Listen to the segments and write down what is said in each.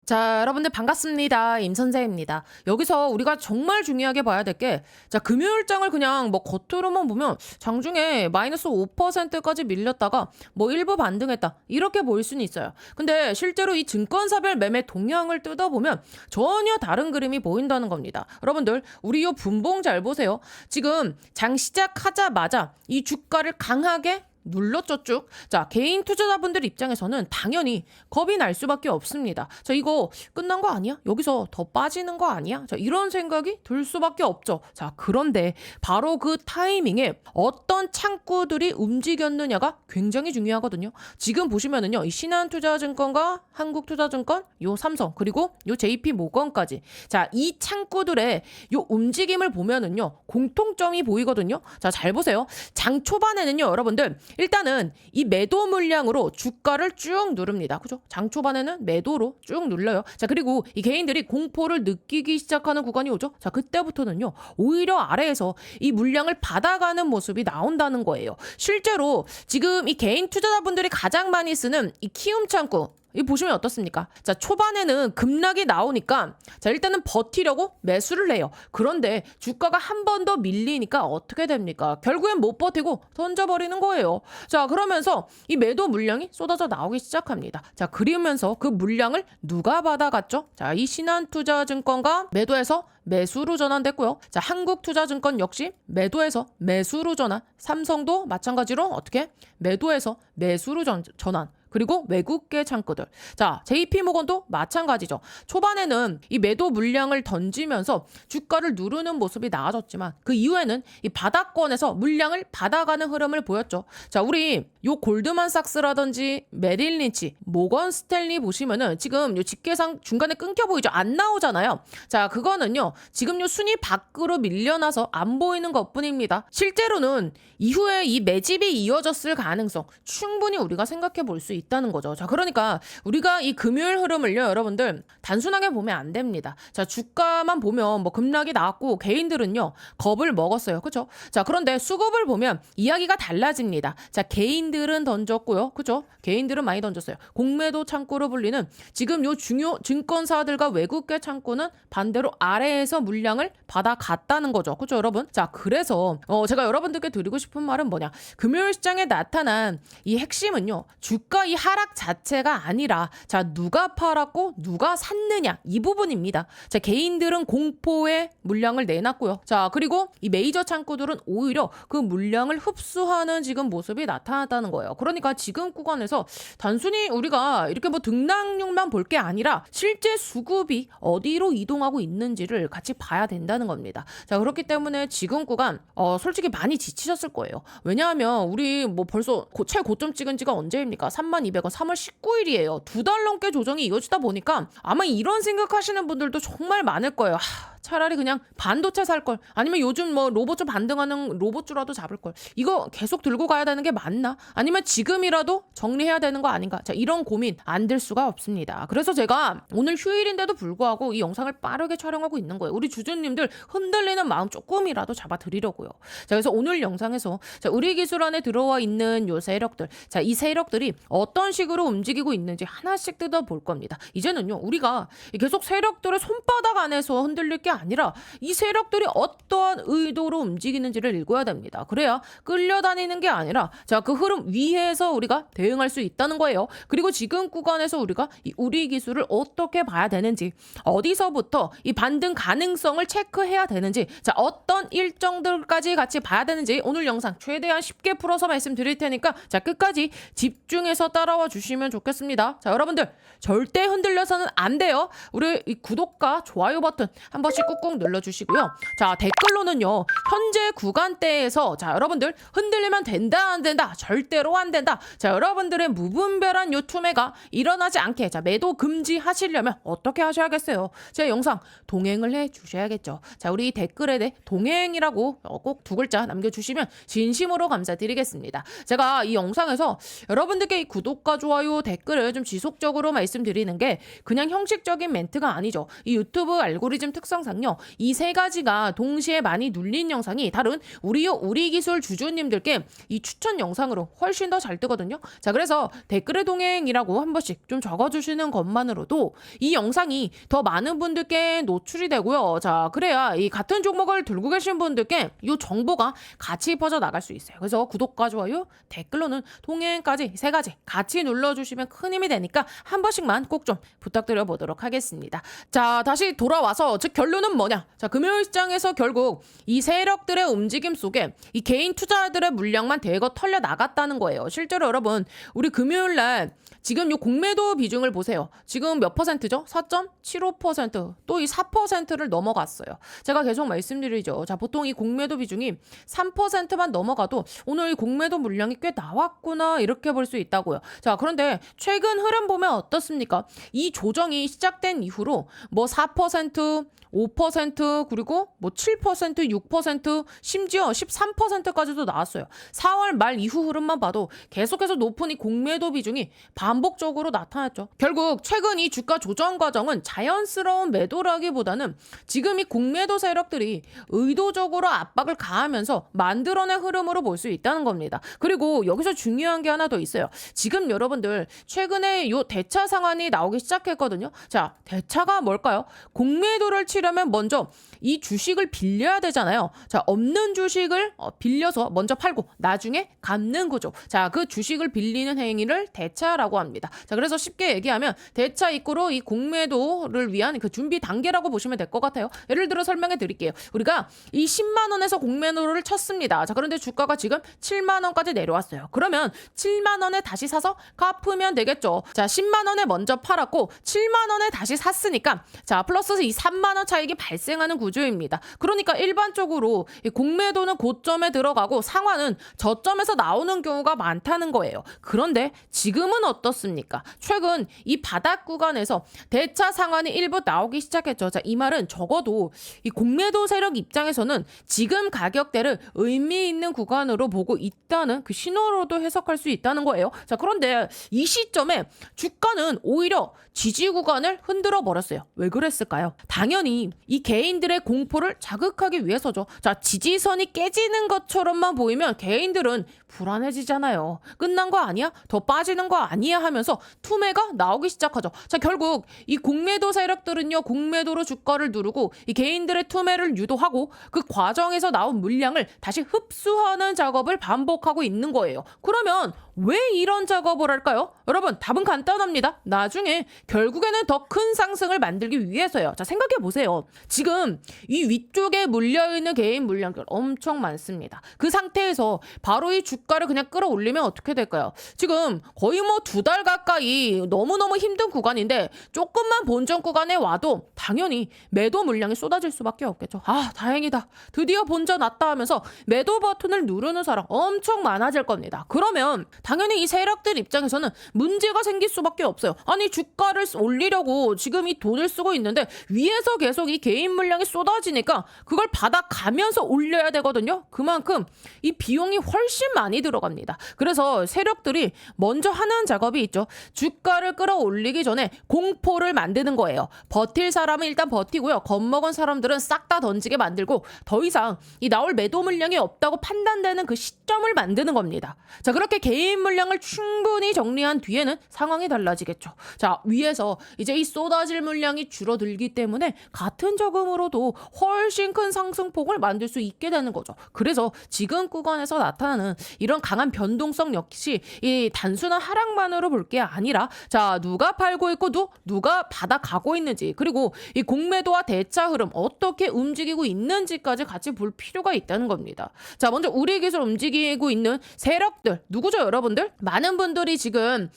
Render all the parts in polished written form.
자, 여러분들 반갑습니다. 임선재입니다. 여기서 우리가 정말 중요하게 봐야 될 게, 자, 금요일장을 그냥 뭐 겉으로만 보면 장중에 마이너스 5%까지 밀렸다가 뭐 일부 반등했다. 이렇게 보일 수는 있어요. 근데 실제로 이 증권사별 매매 동향을 뜯어보면 전혀 다른 그림이 보인다는 겁니다. 여러분들, 우리 요 분봉 잘 보세요. 지금 장 시작하자마자 이 주가를 강하게 눌렀죠 쭉. 자, 개인 투자자분들 입장에서는 당연히 겁이 날 수밖에 없습니다. 자, 이거 끝난 거 아니야? 여기서 더 빠지는 거 아니야? 자, 이런 생각이 들 수밖에 없죠. 자, 그런데 바로 그 타이밍에 어떤 창구들이 움직였느냐가 굉장히 중요하거든요. 지금 보시면은요, 이 신한투자증권과 한국투자증권, 요 삼성, 그리고 요 JP모건까지. 자, 이 창구들의 요 움직임을 보면은요, 공통점이 보이거든요. 자, 잘 보세요. 장 초반에는요, 여러분들, 일단은 이 매도 물량으로 주가를 쭉 누릅니다. 그죠? 장 초반에는 매도로 쭉 눌러요. 자, 그리고 이 개인들이 공포를 느끼기 시작하는 구간이 오죠. 자, 그때부터는요, 오히려 아래에서 이 물량을 받아가는 모습이 나온다는 거예요. 실제로 지금 이 개인 투자자분들이 가장 많이 쓰는 이 키움 창구, 이 보시면 어떻습니까? 자, 초반에는 급락이 나오니까 자, 일단은 버티려고 매수를 해요. 그런데 주가가 한 번 더 밀리니까 어떻게 됩니까? 결국엔 못 버티고 던져버리는 거예요. 자, 그러면서 이 매도 물량이 쏟아져 나오기 시작합니다. 자, 그러면서 그 물량을 누가 받아갔죠? 자, 이 신한투자증권과 매도해서 매수로 전환됐고요. 자, 한국투자증권 역시 매도해서 매수로 전환, 삼성도 마찬가지로 어떻게? 매도해서 매수로 전환. 그리고 외국계 창구들. 자, JP모건도 마찬가지죠. 초반에는 이 매도 물량을 던지면서 주가를 누르는 모습이 나아졌지만 그 이후에는 이 바닥권에서 물량을 받아가는 흐름을 보였죠. 자, 우리 요 골드만삭스라든지 메릴 린치, 모건 스탠리 보시면은 지금 요 집계상 중간에 끊겨 보이죠? 안 나오잖아요. 자, 그거는요, 지금 요 순위 밖으로 밀려나서 안 보이는 것 뿐입니다. 실제로는 이후에 이 매집이 이어졌을 가능성 충분히 우리가 생각해 볼 수 있다는 거죠. 자, 그러니까 우리가 이 금요일 흐름을요, 여러분들 단순하게 보면 안 됩니다. 자, 주가만 보면 뭐 급락이 나왔고 개인들은요, 겁을 먹었어요. 그죠? 자, 그런데 수급을 보면 이야기가 달라집니다. 자, 개인들은 던졌고요. 그죠? 개인들은 많이 던졌어요. 공매도 창구로 불리는 지금 요 중요 증권사들과 외국계 창구는 반대로 아래에서 물량을 받아갔다는 거죠. 그죠, 여러분? 자, 그래서 제가 여러분들께 드리고 싶은 말은 뭐냐? 금요일 시장에 나타난 이 핵심은요, 주가 이 하락 자체가 아니라 자, 누가 팔았고 누가 샀느냐, 이 부분입니다. 자, 개인들은 공포의 물량을 내놨고요. 자, 그리고 이 메이저 창구들은 오히려 그 물량을 흡수하는 지금 모습이 나타났다는 거예요. 그러니까 지금 구간에서 단순히 우리가 이렇게 뭐 등락률만 볼 게 아니라 실제 수급이 어디로 이동하고 있는지를 같이 봐야 된다는 겁니다. 자, 그렇기 때문에 지금 구간 솔직히 많이 지치셨을 거예요. 왜냐하면 우리 뭐 벌써 최고점 찍은 지가 언제입니까? 3200원 3월 19일이에요. 2달 넘게 조정이 이어지다 보니까 아마 이런 생각하시는 분들도 정말 많을 거예요. 차라리 그냥 반도체 살 걸, 아니면 요즘 뭐 로봇주 반등하는 로봇주라도 잡을 걸, 이거 계속 들고 가야 되는 게 맞나? 아니면 지금이라도 정리해야 되는 거 아닌가? 자, 이런 고민 안 들 수가 없습니다. 그래서 제가 오늘 휴일인데도 불구하고 이 영상을 빠르게 촬영하고 있는 거예요. 우리 주주님들 흔들리는 마음 조금이라도 잡아드리려고요. 자, 그래서 오늘 영상에서 자, 우리 기술 안에 들어와 있는 요 세력들, 자, 이 세력들이 어떤 식으로 움직이고 있는지 하나씩 뜯어볼 겁니다. 이제는요, 우리가 계속 세력들의 손바닥 안에서 흔들릴 게 아니라 이 세력들이 어떠한 의도로 움직이는지를 읽어야 됩니다. 그래야 끌려다니는 게 아니라 자, 그 흐름 위에서 우리가 대응할 수 있다는 거예요. 그리고 지금 구간에서 우리가 이 우리 기술을 어떻게 봐야 되는지, 어디서부터 이 반등 가능성을 체크해야 되는지, 자, 어떤 일정들까지 같이 봐야 되는지 오늘 영상 최대한 쉽게 풀어서 말씀드릴 테니까 자, 끝까지 집중해서 따라와 주시면 좋겠습니다. 자, 여러분들 절대 흔들려서는 안 돼요. 우리 이 구독과 좋아요 버튼 한 번씩 꾹꾹 눌러주시고요. 자, 댓글로는요, 현재 구간대에서 자, 여러분들 흔들리면 된다 안 된다, 절대로 안 된다. 자, 여러분들의 무분별한 요 투매가 일어나지 않게 자, 매도 금지하시려면 어떻게 하셔야겠어요? 제 영상 동행을 해 주셔야겠죠. 자, 우리 댓글에 동행이라고 꼭 2글자 남겨주시면 진심으로 감사드리겠습니다. 제가 이 영상에서 여러분들께 이 구독과 좋아요 댓글을 좀 지속적으로 말씀드리는 게 그냥 형식적인 멘트가 아니죠. 이 유튜브 알고리즘 특성상 항상요. 이 세 가지가 동시에 많이 눌린 영상이 다른 우리 기술 주주님들께 이 추천 영상으로 훨씬 더 잘 뜨거든요. 자, 그래서 댓글에 동행이라고 한 번씩 좀 적어주시는 것만으로도 이 영상이 더 많은 분들께 노출이 되고요. 자, 그래야 이 같은 종목을 들고 계신 분들께 이 정보가 같이 퍼져 나갈 수 있어요. 그래서 구독과 좋아요, 댓글로는 동행까지 세 가지 같이 눌러주시면 큰 힘이 되니까 한 번씩만 꼭 좀 부탁드려 보도록 하겠습니다. 자, 다시 돌아와서 즉 결론은 뭐냐? 자, 금요일 시장에서 결국 이 세력들의 움직임 속에 이 개인 투자자들의 물량만 대거 털려 나갔다는 거예요. 실제로 여러분, 우리 금요일 날 지금 이 공매도 비중을 보세요. 지금 몇 퍼센트죠? 4.75%. 또 이 4%를 넘어갔어요. 제가 계속 말씀드리죠. 자, 보통 이 공매도 비중이 3%만 넘어가도 오늘 이 공매도 물량이 꽤 나왔구나 이렇게 볼 수 있다고요. 자, 그런데 최근 흐름 보면 어떻습니까? 이 조정이 시작된 이후로 뭐 4%, 5% 그리고 뭐 7%, 6% 심지어 13%까지도 나왔어요. 4월 말 이후 흐름만 봐도 계속해서 높은 이 공매도 비중이 반복적으로 나타났죠. 결국 최근 이 주가 조정 과정은 자연스러운 매도라기보다는 지금 이 공매도 세력들이 의도적으로 압박을 가하면서 만들어낸 흐름으로 볼 수 있다는 겁니다. 그리고 여기서 중요한 게 하나 더 있어요. 지금 여러분들 최근에 요 대차 상한이 나오기 시작했거든요. 자, 대차가 뭘까요? 공매도를 치려면 먼저 이 주식을 빌려야 되잖아요. 자, 없는 주식을 빌려서 먼저 팔고 나중에 갚는 구조. 자, 그 주식을 빌리는 행위를 대차라고 합니다. 자, 그래서 쉽게 얘기하면 대차 입구로 이 공매도를 위한 그 준비 단계라고 보시면 될 것 같아요. 예를 들어 설명해 드릴게요. 우리가 이 10만 원에서 공매도를 쳤습니다. 자, 그런데 주가가 지금 7만 원까지 내려왔어요. 그러면 7만 원에 다시 사서 갚으면 되겠죠. 자, 10만 원에 먼저 팔았고 7만 원에 다시 샀으니까 자, 플러스 이 3만 원 차익이 발생하는 구조입니다. 그러니까 일반적으로 이 공매도는 고점에 들어가고 상환은 저점에서 나오는 경우가 많다는 거예요. 그런데 지금은 어떻습니까? 최근 이 바닥 구간에서 대차 상환이 일부 나오기 시작했죠. 자, 이 말은 적어도 이 공매도 세력 입장에서는 지금 가격대를 의미 있는 구간으로 보고 있다는 그 신호로도 해석할 수 있다는 거예요. 자, 그런데 이 시점에 주가는 오히려 지지 구간을 흔들어 버렸어요. 왜 그랬을까요? 당연히 이 개인들의 공포를 자극하기 위해서죠. 자, 지지선이 깨지는 것처럼만 보이면 개인들은 불안해지잖아요. 끝난 거 아니야? 더 빠지는 거 아니야? 하면서 투매가 나오기 시작하죠. 자, 결국 이 공매도 세력들은요, 공매도로 주가를 누르고 이 개인들의 투매를 유도하고 그 과정에서 나온 물량을 다시 흡수하는 작업을 반복하고 있는 거예요. 그러면 왜 이런 작업을 할까요? 여러분, 답은 간단합니다. 나중에 결국에는 더 큰 상승을 만들기 위해서요. 자, 생각해 보세요. 지금 이 위쪽에 물려있는 개인 물량들 엄청 많습니다. 그 상태에서 바로 이 주가를 그냥 끌어올리면 어떻게 될까요? 지금 거의 뭐 2달 가까이 너무너무 힘든 구간인데 조금만 본전 구간에 와도 당연히 매도 물량이 쏟아질 수밖에 없겠죠. 아, 다행이다. 드디어 본전 왔다 하면서 매도 버튼을 누르는 사람 엄청 많아질 겁니다. 그러면 당연히 이 세력들 입장에서는 문제가 생길 수밖에 없어요. 아니, 주가를 올리려고 지금 이 돈을 쓰고 있는데 위에서 계속 이 개인 물량이 쏟아지니까 그걸 받아가면서 올려야 되거든요. 그만큼 이 비용이 훨씬 많이 들어갑니다. 그래서 세력들이 먼저 하는 작업이 있죠. 주가를 끌어올리기 전에 공포를 만드는 거예요. 버틸 사람은 일단 버티고요. 겁먹은 사람들은 싹 다 던지게 만들고 더 이상 이 나올 매도 물량이 없다고 판단되는 그 시점을 만드는 겁니다. 자, 그렇게 개인 물량을 충분히 정리한 뒤에는 상황이 달라지겠죠. 자, 위에서 이제 이 쏟아질 물량이 줄어들기 때문에 같은 저금으로도 훨씬 큰 상승폭을 만들 수 있게 되는 거죠. 그래서 지금 구간에서 나타나는 이런 강한 변동성 역시 이 단순한 하락만으로 볼 게 아니라 자, 누가 팔고 있고 누가 받아가고 있는지 그리고 이 공매도와 대차 흐름 어떻게 움직이고 있는지까지 같이 볼 필요가 있다는 겁니다. 자, 먼저 우리 기술 움직이고 있는 세력들 누구죠, 여러분들? 많은 분들이 지금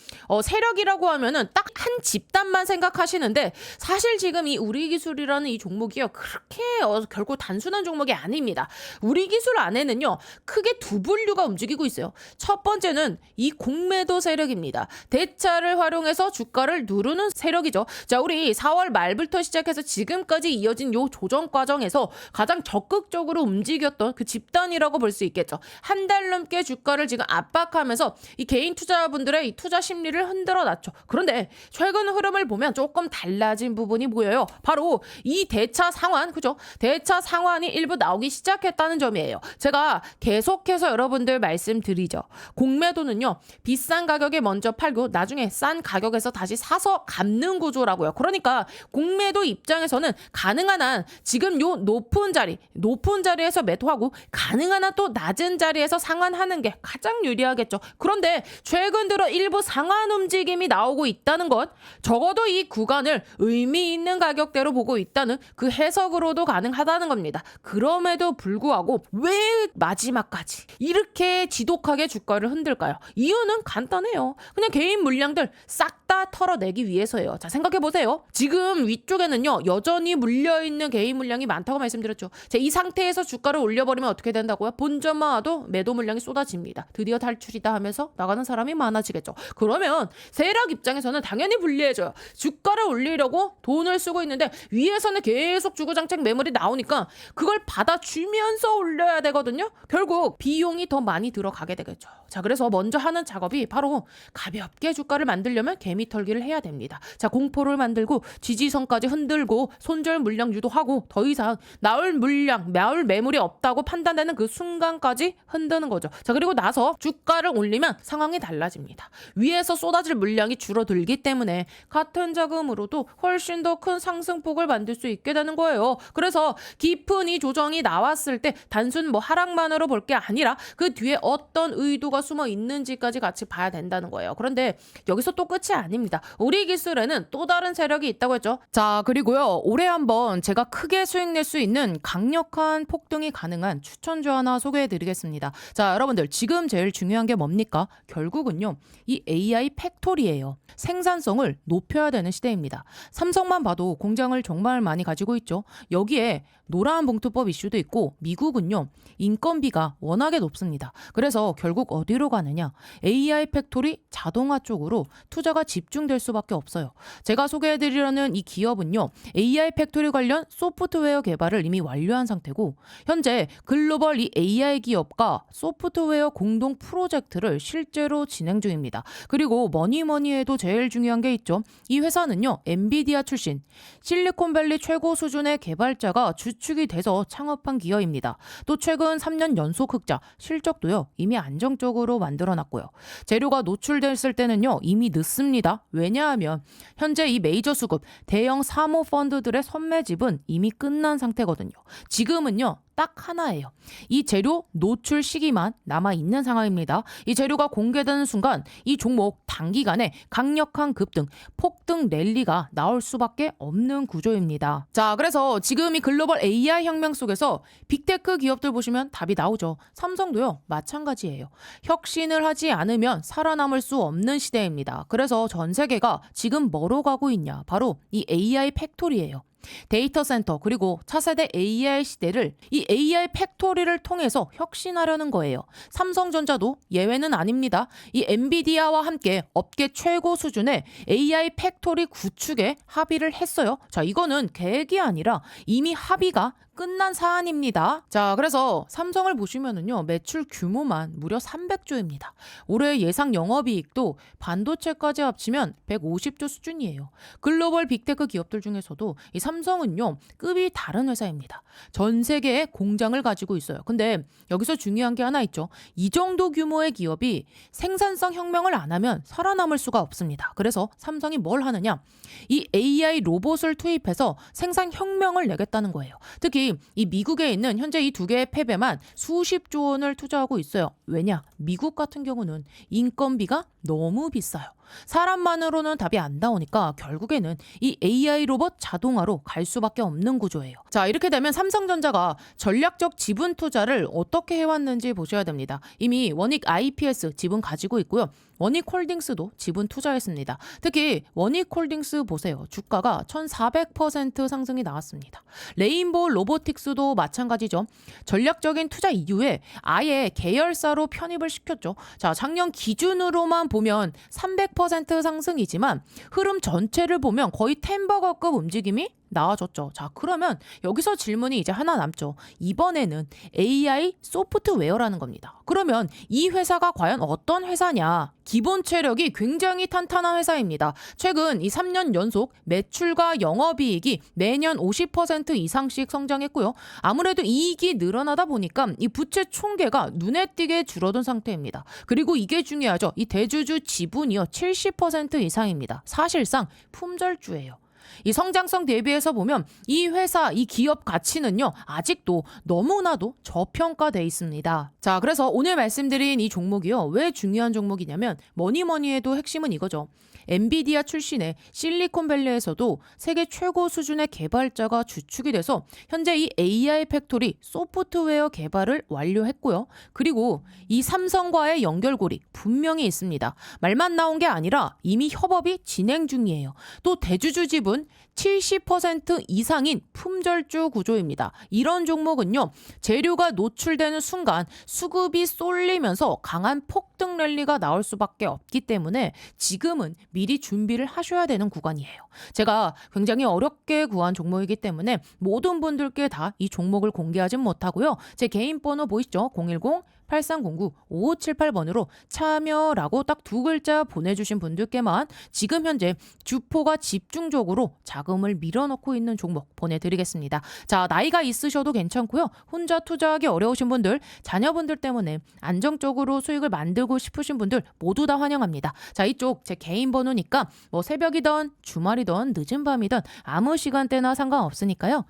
세력이라고 하면은 딱 한 집단만 생각하시는데 사실 지금 이 우리 기술이라는 이 종목이요, 그렇게 결코 단순한 종목이 아닙니다. 우리 기술 안에는요, 크게 두 분류가 움직이고 있어요. 첫 번째는 이 공매도 세력입니다. 대차를 활용해서 주가를 누르는 세력이죠. 자, 우리 4월 말부터 시작해서 지금까지 이어진 요 조정 과정에서 가장 적극적으로 움직였던 그 집단이라고 볼 수 있겠죠. 한 달 넘게 주가를 지금 압박하면서 그래서 이 개인 투자분들의 이 투자 심리를 흔들어 놨죠. 그런데 최근 흐름을 보면 조금 달라진 부분이 보여요. 바로 이 대차 상환, 그죠? 대차 상환이 일부 나오기 시작했다는 점이에요. 제가 계속해서 여러분들 말씀드리죠. 공매도는요, 비싼 가격에 먼저 팔고 나중에 싼 가격에서 다시 사서 갚는 구조라고요. 그러니까 공매도 입장에서는 가능한 한 지금 요 높은 자리에서 매도하고 가능한 한 또 낮은 자리에서 상환하는 게 가장 유리하겠죠. 그런데 최근 들어 일부 상환 움직임이 나오고 있다는 것, 적어도 이 구간을 의미 있는 가격대로 보고 있다는 그 해석으로도 가능하다는 겁니다. 그럼에도 불구하고 왜 마지막까지 이렇게 지독하게 주가를 흔들까요? 이유는 간단해요. 그냥 개인 물량들 싹 다 털어내기 위해서예요. 자, 생각해보세요. 지금 위쪽에는요, 여전히 물려있는 개인 물량이 많다고 말씀드렸죠. 자, 이 상태에서 주가를 올려버리면 어떻게 된다고요? 본전만 와도 매도 물량이 쏟아집니다. 드디어 탈출이다 하면서 나가는 사람이 많아지겠죠. 그러면 세력 입장에서는 당연히 불리해져요. 주가를 올리려고 돈을 쓰고 있는데 위에서는 계속 주구장창 매물이 나오니까 그걸 받아주면서 올려야 되거든요. 결국 비용이 더 많이 들어가게 되겠죠. 자, 그래서 먼저 하는 작업이 바로 가볍게 주가를 만들려면 개미털기를 해야 됩니다. 자, 공포를 만들고 지지선까지 흔들고 손절 물량 유도하고 더 이상 나올 매물이 없다고 판단되는 그 순간까지 흔드는 거죠. 자, 그리고 나서 주가를 올리면 상황이 달라집니다. 위에서 쏟아질 물량이 줄어들기 때문에 같은 자금으로도 훨씬 더 큰 상승폭을 만들 수 있게 되는 거예요. 그래서 깊은 이 조정이 나왔을 때 단순 하락만으로 볼 게 아니라 그 뒤에 어떤 의도가 숨어 있는지까지 같이 봐야 된다는 거예요. 그런데 여기서 또 끝이 아닙니다. 우리 기술에는 또 다른 세력이 있다고 했죠. 자, 그리고요, 올해 한번 제가 크게 수익 낼 수 있는 강력한 폭등이 가능한 추천주 하나 소개해 드리겠습니다. 자, 여러분들 지금 제일 중요한 게 뭡니까? 결국은요, 이 AI 팩토리예요. 생산성을 높여야 되는 시대입니다. 삼성만 봐도 공장을 정말 많이 가지고 있죠. 여기에 노란 봉투법 이슈도 있고 미국은요, 인건비가 워낙에 높습니다. 그래서 결국 어디로 가느냐? AI 팩토리 자동화 쪽으로 투자가 집중될 수밖에 없어요. 제가 소개해드리려는 이 기업은요, AI 팩토리 관련 소프트웨어 개발을 이미 완료한 상태고 현재 글로벌 이 AI 기업과 소프트웨어 공동 프로젝트를 실제로 진행 중입니다. 그리고 뭐니 해도 제일 중요한 게 있죠. 이 회사는요, 엔비디아 출신 실리콘밸리 최고 수준의 개발자가 주축이 돼서 창업한 기업입니다. 또 최근 3년 연속 흑자, 실적도요 이미 안정적으로 만들어놨고요. 재료가 노출됐을 때는요 이미 늦습니다. 왜냐하면 현재 이 메이저 수급 대형 사모 펀드들의 선매집은 이미 끝난 상태거든요. 지금은요 딱 하나예요. 이 재료 노출 시기만 남아있는 상황입니다. 이 재료가 공개되는 순간 이 종목 단기간에 강력한 급등, 폭등 랠리가 나올 수밖에 없는 구조입니다. 자, 그래서 지금 이 글로벌 AI 혁명 속에서 빅테크 기업들 보시면 답이 나오죠. 삼성도요, 마찬가지예요. 혁신을 하지 않으면 살아남을 수 없는 시대입니다. 그래서 전 세계가 지금 뭐로 가고 있냐? 바로 이 AI 팩토리예요. 데이터 센터 그리고 차세대 AI 시대를 이 AI 팩토리를 통해서 혁신하려는 거예요. 삼성전자도 예외는 아닙니다. 이 엔비디아와 함께 업계 최고 수준의 AI 팩토리 구축에 합의를 했어요. 자, 이거는 계획이 아니라 이미 합의가 끝난 사안입니다. 자, 그래서 삼성을 보시면은요, 매출 규모만 무려 300조입니다. 올해 예상 영업이익도 반도체까지 합치면 150조 수준이에요. 글로벌 빅테크 기업들 중에서도 이 삼성은요, 급이 다른 회사입니다. 전 세계에 공장을 가지고 있어요. 근데 여기서 중요한 게 하나 있죠. 이 정도 규모의 기업이 생산성 혁명을 안 하면 살아남을 수가 없습니다. 그래서 삼성이 뭘 하느냐? 이 AI 로봇을 투입해서 생산 혁명을 내겠다는 거예요. 특히 이 미국에 있는 현재 이 두 개의 팹에만 수십조 원을 투자하고 있어요. 왜냐? 미국 같은 경우는 인건비가 너무 비싸요. 사람만으로는 답이 안 나오니까 결국에는 이 AI 로봇 자동화로 갈 수밖에 없는 구조예요. 자, 이렇게 되면 삼성전자가 전략적 지분 투자를 어떻게 해왔는지 보셔야 됩니다. 이미 원익 IPS 지분 가지고 있고요. 원익홀딩스도 지분 투자했습니다. 특히 원익홀딩스 보세요. 주가가 1400% 상승이 나왔습니다. 레인보우 로보틱스도 마찬가지죠. 전략적인 투자 이후에 아예 계열사로 편입을 시켰죠. 자, 작년 기준으로만 보면 300% 상승이지만 흐름 전체를 보면 거의 템버거급 움직임이 나아졌죠. 자, 그러면 여기서 질문이 이제 하나 남죠. 이번에는 AI 소프트웨어라는 겁니다. 그러면 이 회사가 과연 어떤 회사냐? 기본 체력이 굉장히 탄탄한 회사입니다. 최근 이 3년 연속 매출과 영업이익이 매년 50% 이상씩 성장했고요. 아무래도 이익이 늘어나다 보니까 이 부채 총계가 눈에 띄게 줄어든 상태입니다. 그리고 이게 중요하죠. 이 대주주 지분이요 70% 이상입니다. 사실상 품절주예요. 이 성장성 대비해서 보면 이 회사, 이 기업 가치는요, 아직도 너무나도 저평가돼 있습니다. 자, 그래서 오늘 말씀드린 이 종목이요, 왜 중요한 종목이냐면, 뭐니 해도 핵심은 이거죠. 엔비디아 출신의 실리콘밸리에서도 세계 최고 수준의 개발자가 주축이 돼서 현재 이 AI 팩토리 소프트웨어 개발을 완료했고요. 그리고 이 삼성과의 연결고리 분명히 있습니다. 말만 나온 게 아니라 이미 협업이 진행 중이에요. 또 대주주 지분 70% 이상인 품절주 구조입니다. 이런 종목은요, 재료가 노출되는 순간 수급이 쏠리면서 강한 폭등 랠리가 나올 수밖에 없기 때문에 지금은 미리 준비를 하셔야 되는 구간이에요. 제가 굉장히 어렵게 구한 종목이기 때문에 모든 분들께 다 이 종목을 공개하진 못하고요. 제 개인 번호 보이시죠? 010-8309-5578번으로 참여라고 딱 두 글자 보내주신 분들께만 지금 현재 주포가 집중적으로 자금을 밀어넣고 있는 종목 보내드리겠습니다. 자, 나이가 있으셔도 괜찮고요. 혼자 투자하기 어려우신 분들, 자녀분들 때문에 안정적으로 수익을 만들고 싶으신 분들 모두 다 환영합니다. 자, 이쪽 제 개인 번호니까 뭐 새벽이든 주말이든 늦은 밤이든 아무 시간대나 상관없으니까요.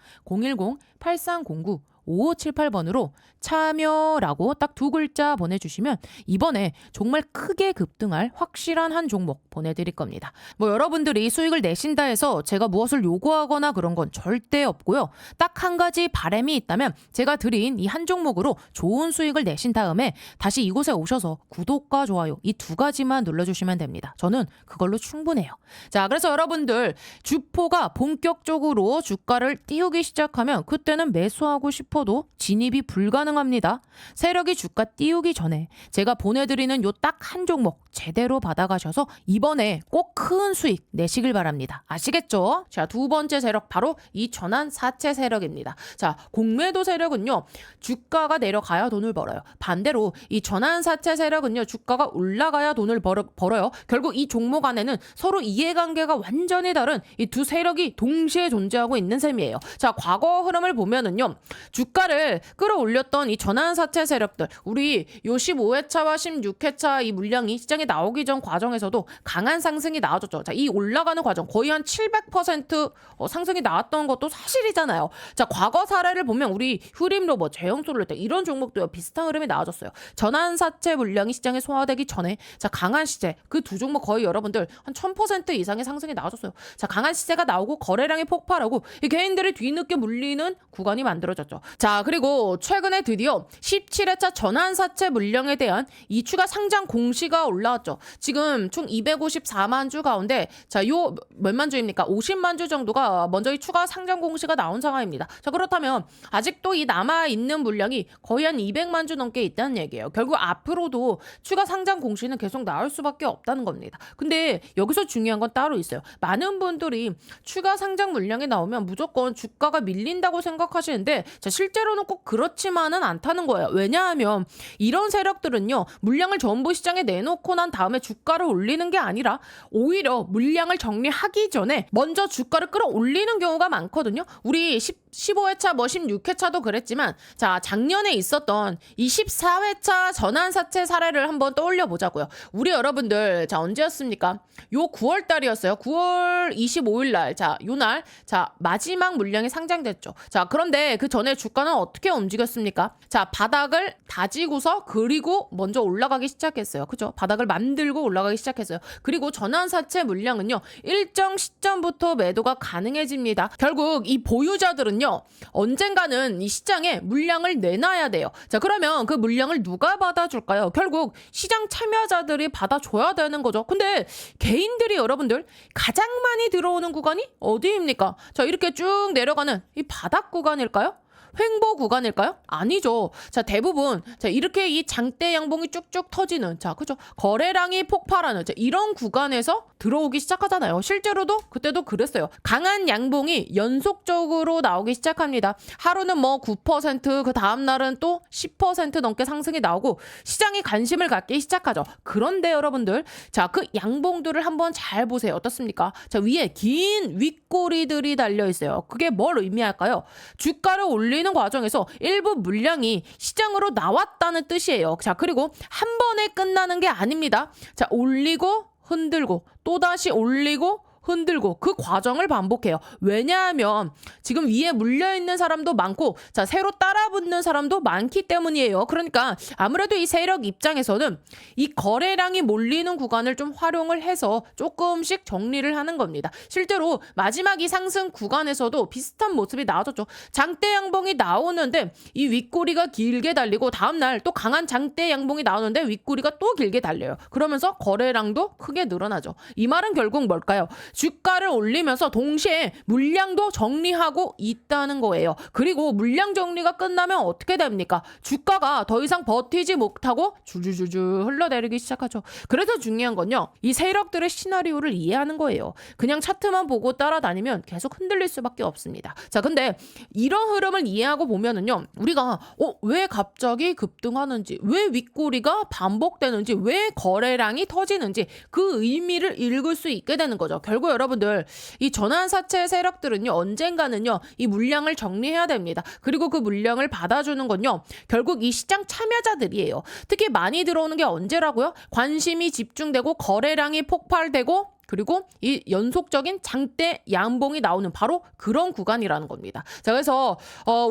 010-8309-5578번으로 참여라고 딱 두 글자 보내주시면 이번에 정말 크게 급등할 확실한 한 종목 보내드릴 겁니다. 뭐 여러분들이 수익을 내신다 해서 제가 무엇을 요구하거나 그런 건 절대 없고요. 딱 한 가지 바람이 있다면 제가 드린 이 한 종목으로 좋은 수익을 내신 다음에 다시 이곳에 오셔서 구독과 좋아요 이 두 가지만 눌러주시면 됩니다. 저는 그걸로 충분해요. 자, 그래서 여러분들 주포가 본격적으로 주가를 띄우기 시작하면 그때는 매수하고 싶어도 진입이 불가능합니다. 세력이 주가 띄우기 전에 제가 보내드리는 요 딱 한 종목 제대로 받아가셔서 이번에 꼭 큰 수익 내시길 바랍니다. 아시겠죠? 자, 두 번째 세력 바로 이 전환 사채 세력입니다. 자, 공매도 세력은요, 주가가 내려가야 돈을 벌어요. 반대로 이 전환 사채 세력은요, 주가가 올라가야 돈을 벌어요. 결국 이 종목 안에는 서로 이해관계가 완전히 다른 이 두 세력이 동시에 존재하고 있는 셈이에요. 자, 과거 흐름을 보면은요, 주가를 끌어올렸던 이 전환 사채 세력들, 우리 요 15회차와 16회차 이 물량이 시장에 나오기 전 과정에서도 강한 상승이 나와줬죠. 자, 이 올라가는 과정 거의 한 700% 상승이 나왔던 것도 사실이잖아요. 자, 과거 사례를 보면 우리 휴림로버, 제형솔루텍 이런 종목도 비슷한 흐름이 나와줬어요. 전환사채 물량이 시장에 소화되기 전에 자, 강한 시세 그 두 종목 거의 여러분들 한 1000% 이상의 상승이 나와줬어요. 자, 강한 시세가 나오고 거래량이 폭발하고 이 개인들이 뒤늦게 물리는 구간이 만들어졌죠. 자, 그리고 최근에 드디어 17회차 전환사채 물량에 대한 이 추가 상장 공시가 올라왔죠. 지금 총 254만 주 가운데 자, 요 몇만 주입니까? 50만 주 정도가 먼저 이 추가 상장 공시가 나온 상황입니다. 자, 그렇다면 아직도 이 남아있는 물량이 거의 한 200만 주 넘게 있다는 얘기예요. 결국 앞으로도 추가 상장 공시는 계속 나올 수밖에 없다는 겁니다. 근데 여기서 중요한 건 따로 있어요. 많은 분들이 추가 상장 물량이 나오면 무조건 주가가 밀린다고 생각하시는데 자, 실제로는 꼭 그렇지만은 않다는 거예요. 왜냐하면 이런 세력들은요, 물량을 전부 시장에 내놓고 난 다음에 주가를 올리는 게 아니라 오히려 물량을 정리하기 전에 먼저 주가를 끌어올리는 경우가 많거든요. 우리 15회차 뭐 16회차도 그랬지만 자, 작년에 있었던 이 14회차 전환사채 사례를 한번 떠올려 보자고요. 우리 여러분들 자, 언제였습니까? 요 9월 달이었어요. 9월 25일 날. 자, 요날 자, 마지막 물량이 상장됐죠. 자, 그런데 그 전에 주가는 어떻게 움직였습니까? 자, 바닥을 다지고서 그리고 먼저 올라가기 시작했어요. 그죠? 바닥을 만들고 올라가기 시작했어요. 그리고 전환사채 물량은요, 일정 시점부터 매도가 가능해집니다. 결국 이 보유자들은요, 언젠가는 이 시장에 물량을 내놔야 돼요. 자, 그러면 그 물량을 누가 받아줄까요? 결국 시장 참여자들이 받아줘야 되는 거죠. 근데 개인들이 여러분들 가장 많이 들어오는 구간이 어디입니까? 자, 이렇게 쭉 내려가는 이 바닥 구간일까요? 횡보 구간일까요? 아니죠. 자, 대부분 자, 이렇게 이 장대 양봉이 쭉쭉 터지는 자, 그죠? 거래량이 폭발하는 자, 이런 구간에서 들어오기 시작하잖아요. 실제로도 그때도 그랬어요. 강한 양봉이 연속적으로 나오기 시작합니다. 하루는 뭐 9%, 그 다음 날은 또 10% 넘게 상승이 나오고 시장이 관심을 갖기 시작하죠. 그런데 여러분들, 자, 그 양봉들을 한번 잘 보세요. 어떻습니까? 자, 위에 긴 윗꼬리들이 달려 있어요. 그게 뭘 의미할까요? 주가를 올리는 과정에서 일부 물량이 시장으로 나왔다는 뜻이에요. 자, 그리고 한 번에 끝나는 게 아닙니다. 자, 올리고 흔들고 또다시 올리고 흔들고 그 과정을 반복해요. 왜냐하면 지금 위에 물려있는 사람도 많고 자, 새로 따라붙는 사람도 많기 때문이에요. 그러니까 아무래도 이 세력 입장에서는 이 거래량이 몰리는 구간을 좀 활용을 해서 조금씩 정리를 하는 겁니다. 실제로 마지막 이 상승 구간에서도 비슷한 모습이 나와줬죠. 장대 양봉이 나오는데 이 윗꼬리가 길게 달리고 다음날 또 강한 장대 양봉이 나오는데 윗꼬리가 또 길게 달려요. 그러면서 거래량도 크게 늘어나죠. 이 말은 결국 뭘까요? 주가를 올리면서 동시에 물량도 정리하고 있다는 거예요. 그리고 물량 정리가 끝나면 어떻게 됩니까? 주가가 더 이상 버티지 못하고 줄줄줄줄 흘러내리기 시작하죠. 그래서 중요한 건요, 이 세력들의 시나리오를 이해하는 거예요. 그냥 차트만 보고 따라다니면 계속 흔들릴 수밖에 없습니다. 자, 근데 이런 흐름을 이해하고 보면은요, 우리가 왜 갑자기 급등하는지, 왜 윗꼬리가 반복되는지, 왜 거래량이 터지는지 그 의미를 읽을 수 있게 되는 거죠. 결국 여러분들, 이 전환사채 세력들은요, 언젠가는요, 이 물량을 정리해야 됩니다. 그리고 그 물량을 받아주는 건요, 결국 이 시장 참여자들이에요. 특히 많이 들어오는 게 언제라고요? 관심이 집중되고 거래량이 폭발되고 그리고 이 연속적인 장대 양봉이 나오는 바로 그런 구간이라는 겁니다. 자, 그래서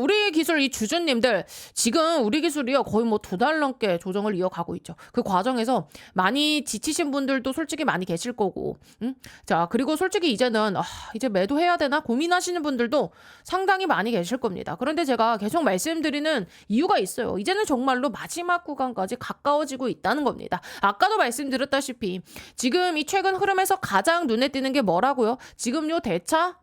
우리 기술 이 주주님들, 지금 우리 기술이요 거의 뭐 2달 넘게 조정을 이어가고 있죠. 그 과정에서 많이 지치신 분들도 솔직히 많이 계실 거고, 자, 그리고 솔직히 이제는 이제 매도해야 되나 고민하시는 분들도 상당히 많이 계실 겁니다. 그런데 제가 계속 말씀드리는 이유가 있어요. 이제는 정말로 마지막 구간까지 가까워지고 있다는 겁니다. 아까도 말씀드렸다시피 지금 이 최근 흐름에서 가장 눈에 띄는 게 뭐라고요? 지금 요 대차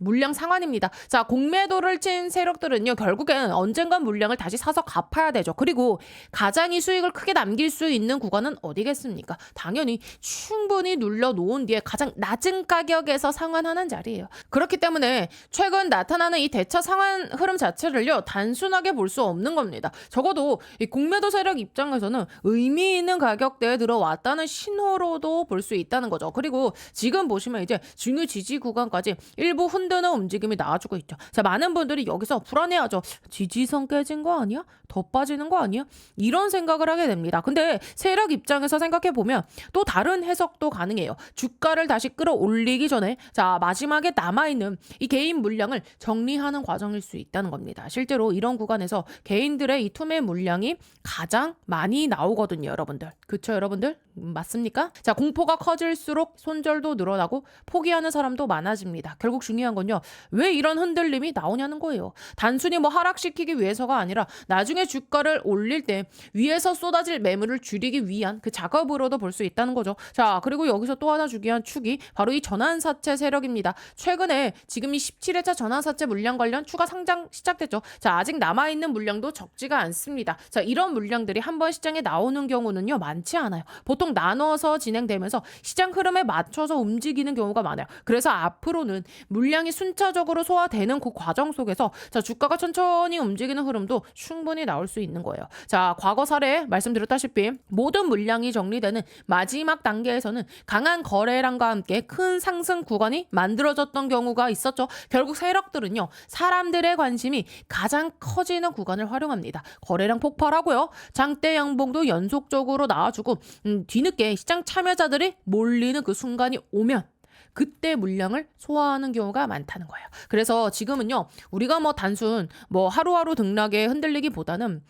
물량 상환입니다. 자, 공매도를 친 세력들은요, 결국엔 언젠간 물량을 다시 사서 갚아야 되죠. 그리고 가장 이 수익을 크게 남길 수 있는 구간은 어디겠습니까? 당연히 충분히 눌러놓은 뒤에 가장 낮은 가격에서 상환하는 자리예요. 그렇기 때문에 최근 나타나는 이 대차 상환 흐름 자체를요, 단순하게 볼 수 없는 겁니다. 적어도 이 공매도 세력 입장에서는 의미 있는 가격대에 들어왔다는 신호로도 볼 수 있다는 거죠. 그리고 지금 보시면 이제 중요 지지 구간까지 일부 흔드는 움직임이 나와주고 있죠. 자, 많은 분들이 여기서 불안해하죠. 지지선 깨진 거 아니야? 더 빠지는 거 아니야? 이런 생각을 하게 됩니다. 근데 세력 입장에서 생각해보면 또 다른 해석도 가능해요. 주가를 다시 끌어올리기 전에 자, 마지막에 남아있는 이 개인 물량을 정리하는 과정일 수 있다는 겁니다. 실제로 이런 구간에서 개인들의 이 투매 물량이 가장 많이 나오거든요, 여러분들. 그쵸, 여러분들? 맞습니까? 자, 공포가 커질수록 손절도 늘어나고 포기하는 사람도 많아집니다. 결국 중요한 건요, 왜 이런 흔들림이 나오냐는 거예요. 단순히 뭐 하락시키기 위해서가 아니라 나중에 주가를 올릴 때 위에서 쏟아질 매물을 줄이기 위한 그 작업으로도 볼 수 있다는 거죠. 자, 그리고 여기서 또 하나 중요한 축이 바로 이 전환사채 세력입니다. 최근에 지금 이 17회차 전환사채 물량 관련 추가 상장 시작됐죠. 자, 아직 남아있는 물량도 적지가 않습니다. 자, 이런 물량들이 한번 시장에 나오는 경우는요, 많지 않아요. 보통 나눠서 진행되면서 시장 흐름에 맞춰서 움직이는 경우가 많아요. 그래서 앞으로는 물량이 순차적으로 소화되는 그 과정 속에서 자, 주가가 천천히 움직이는 흐름도 충분히 나올 수 있는 거예요. 자, 과거 사례 말씀드렸다시피 모든 물량이 정리되는 마지막 단계에서는 강한 거래량과 함께 큰 상승 구간이 만들어졌던 경우가 있었죠. 결국 세력들은요, 사람들의 관심이 가장 커지는 구간을 활용합니다. 거래량 폭발하고요, 장대 양봉도 연속적으로 나와주고 뒤늦게 시장 참여자들이 몰리는 그 순간이 오면 그때 물량을 소화하는 경우가 많다는 거예요. 그래서 지금은요, 우리가 뭐 단순 뭐 하루하루 등락에 흔들리기보다는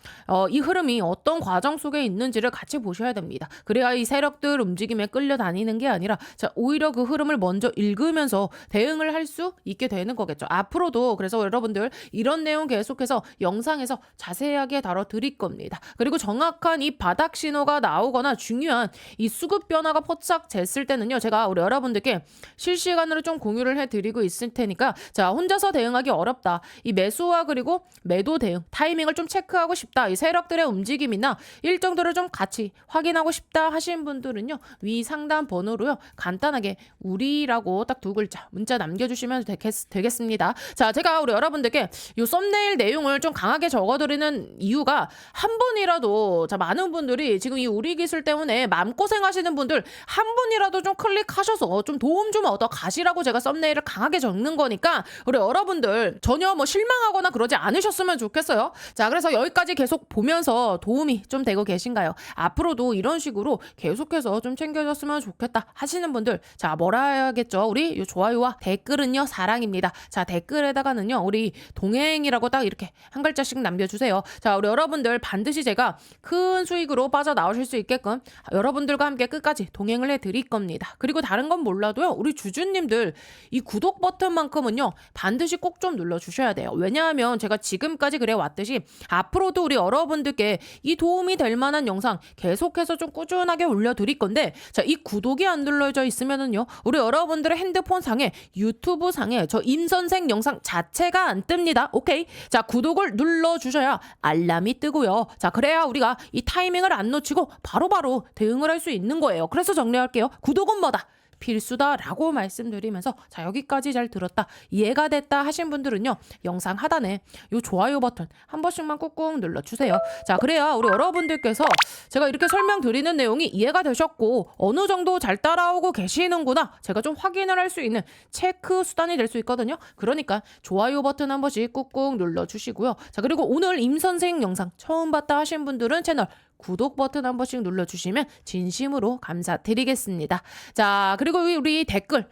이 흐름이 어떤 과정 속에 있는지를 같이 보셔야 됩니다. 그래야 이 세력들 움직임에 끌려다니는 게 아니라 자, 오히려 그 흐름을 먼저 읽으면서 대응을 할 수 있게 되는 거겠죠. 앞으로도 그래서 여러분들 이런 내용 계속해서 영상에서 자세하게 다뤄드릴 겁니다. 그리고 정확한 이 바닥 신호가 나오거나 중요한 이 수급 변화가 포착 됐을 때는요, 제가 우리 여러분들께 실시간으로 좀 공유를 해드리고 있을 테니까 자, 혼자서 대응하기 어렵다. 이 매수와 그리고 매도 대응 타이밍을 좀 체크하고 싶다. 이 세력들의 움직임이나 일정도를 좀 같이 확인하고 싶다 하신 분들은요. 위 상단 번호로요. 간단하게 우리라고 딱 2글자 문자 남겨주시면 되겠습니다. 자, 제가 우리 여러분들께 이 썸네일 내용을 좀 강하게 적어드리는 이유가 한 분이라도 자, 많은 분들이 지금 이 우리 기술 때문에 마음고생하시는 분들 한 분이라도 좀 클릭하셔서 좀 도움 좀 얻어 가시라고 제가 썸네일을 강하게 적는 거니까 우리 여러분들 전혀 뭐 실망하거나 그러지 않으셨으면 좋겠어요. 자, 그래서 여기까지 계속 보면서 도움이 좀 되고 계신가요? 앞으로도 이런 식으로 계속해서 좀 챙겨줬으면 좋겠다 하시는 분들 자, 뭐라 해야겠죠? 우리 요 좋아요와 댓글은요 사랑입니다. 자, 댓글에다가는요 우리 동행이라고 딱 이렇게 한 글자씩 남겨주세요. 자, 우리 여러분들 반드시 제가 큰 수익으로 빠져나오실 수 있게끔 여러분들과 함께 끝까지 동행을 해드릴 겁니다. 그리고 다른 건 몰라도요 우리 주주님들 이 구독 버튼만큼은요 반드시 꼭 좀 눌러주셔야 돼요. 왜냐하면 제가 지금까지 그래 왔듯이 앞으로도 우리 여러분들께 이 도움이 될 만한 영상 계속해서 좀 꾸준하게 올려드릴 건데 자, 이 구독이 안 눌러져 있으면은요 우리 여러분들의 핸드폰 상에 유튜브 상에 저 임선생 영상 자체가 안 뜹니다. 오케이? 자, 구독을 눌러주셔야 알람이 뜨고요. 자, 그래야 우리가 이 타이밍을 안 놓치고 바로바로 대응을 할 수 있는 거예요. 그래서 정리할게요. 구독은 뭐다? 필수다라고 말씀드리면서 자, 여기까지 잘 들었다 이해가 됐다 하신 분들은요 영상 하단에 요 좋아요 버튼 한 번씩만 꾹꾹 눌러주세요. 자, 그래야 우리 여러분들께서 제가 이렇게 설명드리는 내용이 이해가 되셨고 어느 정도 잘 따라오고 계시는구나 제가 좀 확인을 할 수 있는 체크 수단이 될 수 있거든요. 그러니까 좋아요 버튼 한 번씩 꾹꾹 눌러주시고요. 자, 그리고 오늘 임선생 영상 처음 봤다 하신 분들은 채널 구독 버튼 한 번씩 눌러주시면 진심으로 감사드리겠습니다. 자, 그리고 우리 댓글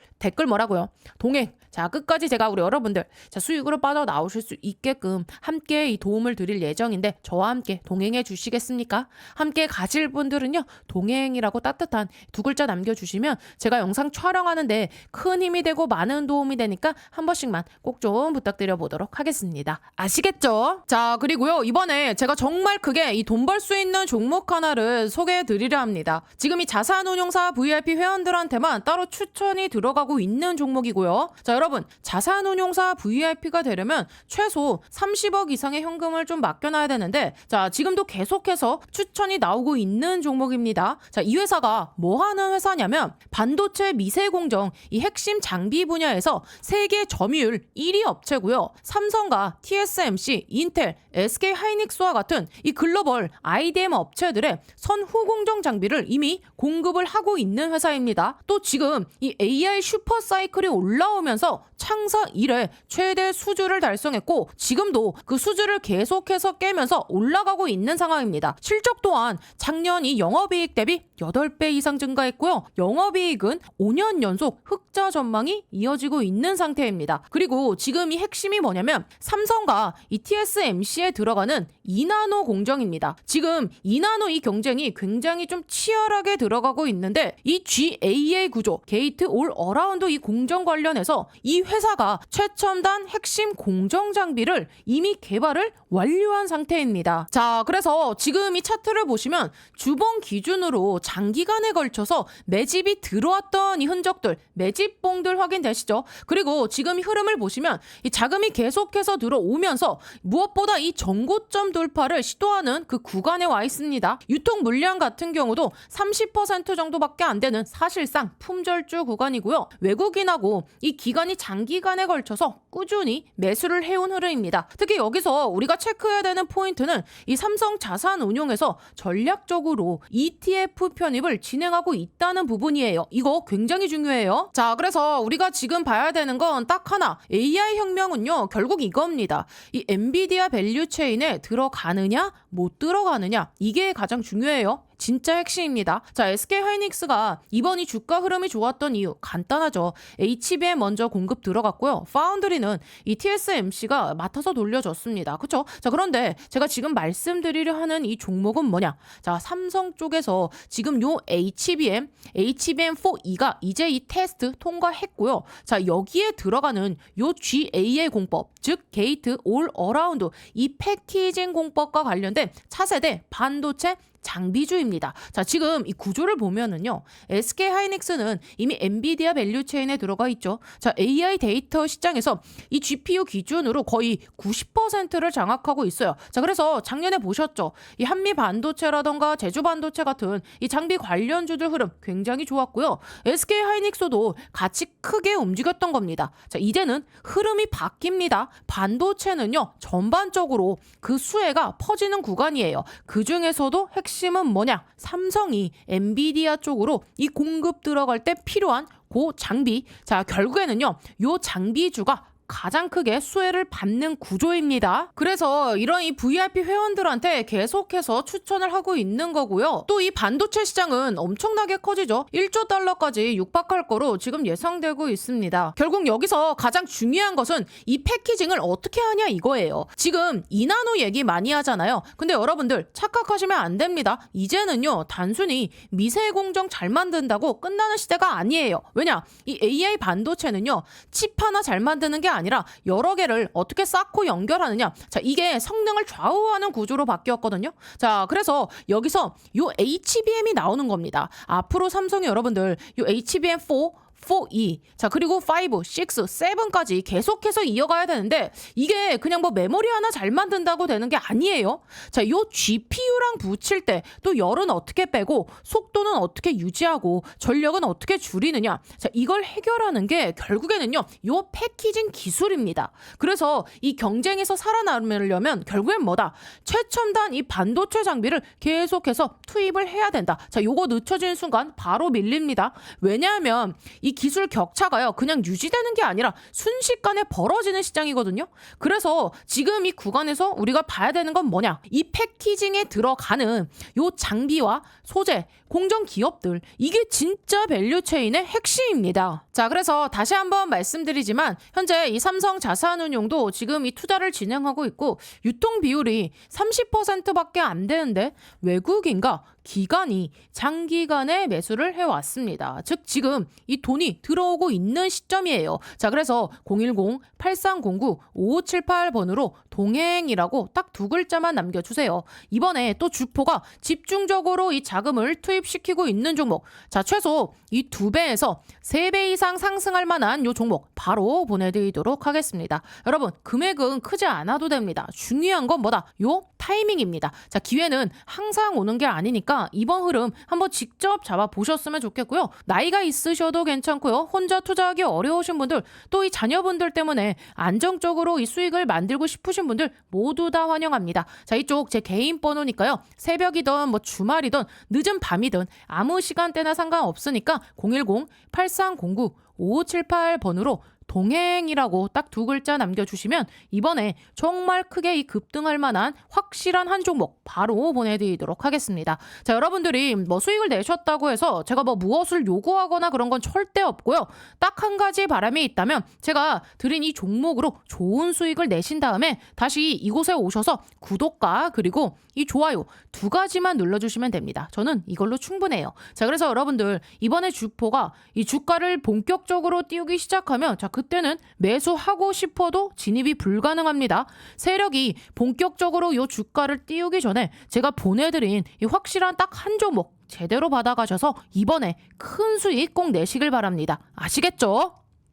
뭐라고요? 동행. 자, 끝까지 제가 우리 여러분들 자, 수익으로 빠져나오실 수 있게끔 함께 이 도움을 드릴 예정인데 저와 함께 동행해 주시겠습니까? 함께 가실 분들은요 동행이라고 따뜻한 2글자 남겨주시면 제가 영상 촬영하는데 큰 힘이 되고 많은 도움이 되니까 한 번씩만 꼭 좀 부탁드려 보도록 하겠습니다. 아시겠죠? 자, 그리고요 이번에 제가 정말 크게 이 돈 벌 수 있는 종목 하나를 소개해 드리려 합니다. 지금 이 자산운용사 VIP 회원들한테만 따로 추천이 들어가고 있는 종목이고요. 자, 여러분 자산운용사 VIP가 되려면 최소 30억 이상의 현금을 좀 맡겨놔야 되는데 자, 지금도 계속해서 추천이 나오고 있는 종목입니다. 자, 이 회사가 뭐 하는 회사냐면 반도체 미세공정 이 핵심 장비 분야에서 세계 점유율 1위 업체고요. 삼성과 TSMC, 인텔, SK 하이닉스와 같은 이 글로벌 IDM 업체들의 선후 공정 장비를 이미 공급을 하고 있는 회사입니다. 또 지금 이 AI 슈퍼 사이클이 올라오면서 창사 이래 최대 수주를 달성했고 지금도 그 수주를 계속해서 깨면서 올라가고 있는 상황입니다. 실적 또한 작년 이 영업이익 대비 8배 이상 증가했고요. 영업이익은 5년 연속 흑자 전망이 이어지고 있는 상태입니다. 그리고 지금 이 핵심이 뭐냐면 삼성과 이 TSMC에 들어가는 2나노 공정입니다. 지금 2나노 이 경쟁이 굉장히 좀 치열하게 들어가고 있는데 이 GAA 구조, 게이트 올 어라운드 이 공정 관련해서 이 회사가 최첨단 핵심 공정 장비를 이미 개발을 완료한 상태입니다. 자, 그래서 지금 이 차트를 보시면 주봉 기준으로 장기간에 걸쳐서 매집이 들어왔던 이 흔적들, 매집봉들 확인되시죠? 그리고 지금 이 흐름을 보시면 이 자금이 계속해서 들어오면서 무엇보다 이 전고점 돌파를 시도하는 그 구간에 와 있습니다. 유통 물량 같은 경우도 30% 정도밖에 안 되는 사실상 품절주 구간이고요. 외국인하고 이 기간이 장기간에 걸쳐서 꾸준히 매수를 해온 흐름입니다. 특히 여기서 우리가 체크해야 되는 포인트는 이 삼성 자산운용에서 전략적으로 ETF 편입을 진행하고 있다는 부분이에요. 이거 굉장히 중요해요. 자, 그래서 우리가 지금 봐야 되는 건 딱 하나. AI 혁명은요, 결국 이겁니다. 이 엔비디아 밸류 체인에 들어가느냐, 못 들어가느냐. 이게 가장 중요해요. 진짜 핵심입니다. 자, SK 하이닉스가 이번 이 주가 흐름이 좋았던 이유 간단하죠. HBM 먼저 공급 들어갔고요. 파운드리는 이 TSMC가 맡아서 돌려줬습니다. 그렇죠? 자, 그런데 제가 지금 말씀드리려 하는 이 종목은 뭐냐? 자, 삼성 쪽에서 지금 요 HBM4E가 이제 이 테스트 통과했고요. 자, 여기에 들어가는 요 GAA 공법, 즉 게이트 올 어라운드 이 패키징 공법과 관련된 차세대 반도체 장비주입니다. 자, 지금 이 구조를 보면은요. SK 하이닉스는 이미 엔비디아 밸류체인에 들어가 있죠. 자, AI 데이터 시장에서 이 GPU 기준으로 거의 90%를 장악하고 있어요. 자, 그래서 작년에 보셨죠. 이 한미 반도체라던가 제주 반도체 같은 이 장비 관련주들 흐름 굉장히 좋았고요. SK 하이닉스도 같이 크게 움직였던 겁니다. 자, 이제는 흐름이 바뀝니다. 반도체는요, 전반적으로 그 수혜가 퍼지는 구간이에요. 그 중에서도 핵심은 뭐냐? 삼성이 엔비디아 쪽으로 이 공급 들어갈 때 필요한 그 장비. 자, 결국에는요, 요 장비주가 가장 크게 수혜를 받는 구조입니다. 그래서 이런 이 VIP 회원들한테 계속해서 추천을 하고 있는 거고요. 또 이 반도체 시장은 엄청나게 커지죠. 1조 달러까지 육박할 거로 지금 예상되고 있습니다. 결국 여기서 가장 중요한 것은 이 패키징을 어떻게 하냐 이거예요. 지금 2나노 얘기 많이 하잖아요. 근데 여러분들 착각하시면 안 됩니다. 이제는요, 단순히 미세 공정 잘 만든다고 끝나는 시대가 아니에요. 왜냐? 이 AI 반도체는요, 칩 하나 잘 만드는 게 아니라 여러 개를 어떻게 쌓고 연결하느냐. 자, 이게 성능을 좌우하는 구조로 바뀌었거든요. 자, 그래서 여기서 요 HBM이 나오는 겁니다. 앞으로 삼성이 여러분들 요 HBM4 4E, 자, 그리고 5, 6, 7까지 계속해서 이어가야 되는데 이게 그냥 뭐 메모리 하나 잘 만든다고 되는 게 아니에요. 자, 요 GPU랑 붙일 때 또 열은 어떻게 빼고 속도는 어떻게 유지하고 전력은 어떻게 줄이느냐. 자, 이걸 해결하는 게 결국에는요, 요 패키징 기술입니다. 그래서 이 경쟁에서 살아남으려면 결국엔 뭐다? 최첨단 이 반도체 장비를 계속해서 투입을 해야 된다. 자, 요거 늦춰지는 순간 바로 밀립니다. 왜냐하면 이 기술 격차가요, 그냥 유지되는 게 아니라 순식간에 벌어지는 시장이거든요. 그래서 지금 이 구간에서 우리가 봐야 되는 건 뭐냐? 이 패키징에 들어가는 요 장비와 소재, 공정 기업들, 이게 진짜 밸류체인의 핵심입니다. 자, 그래서 다시 한번 말씀드리지만 현재 이 삼성 자산운용도 지금 이 투자를 진행하고 있고 유통 비율이 30%밖에 안 되는데 외국인과 기관이 장기간의 매수를 해왔습니다. 즉 지금 이 돈이 들어오고 있는 시점이에요. 자, 그래서 010-8309-5578번으로 동행이라고 딱 두 글자만 남겨주세요. 이번에 또 주포가 집중적으로 이 자금을 투입시키고 있는 종목. 자, 최소 이 2배에서 3배 이상 상승할 만한 요 종목 바로 보내드리도록 하겠습니다. 여러분, 금액은 크지 않아도 됩니다. 중요한 건 뭐다? 요 타이밍입니다. 자, 기회는 항상 오는 게 아니니까 이번 흐름 한번 직접 잡아보셨으면 좋겠고요. 나이가 있으셔도 괜찮고요. 혼자 투자하기 어려우신 분들, 또 이 자녀분들 때문에 안정적으로 이 수익을 만들고 싶으신 분들 모두 다 환영합니다. 자, 이쪽 제 개인 번호니까요. 새벽이든 뭐 주말이든 늦은 밤이든 아무 시간대나 상관없으니까 010-8309-5578번으로 동행이라고 딱 두 글자 남겨주시면 이번에 정말 크게 이 급등할 만한 확실한 한 종목 바로 보내드리도록 하겠습니다. 자, 여러분들이 뭐 수익을 내셨다고 해서 제가 뭐 무엇을 요구하거나 그런 건 절대 없고요. 딱 한 가지 바람이 있다면 제가 드린 이 종목으로 좋은 수익을 내신 다음에 다시 이곳에 오셔서 구독과 그리고 이 좋아요 두 가지만 눌러주시면 됩니다. 저는 이걸로 충분해요. 자, 그래서 여러분들 이번에 주포가 이 주가를 본격적으로 띄우기 시작하면 자, 그때는 매수하고 싶어도 진입이 불가능합니다. 세력이 본격적으로 이 주가를 띄우기 전에 제가 보내드린 이 확실한 딱 한 종목 제대로 받아가셔서 이번에 큰 수익 꼭 내시길 바랍니다. 아시겠죠?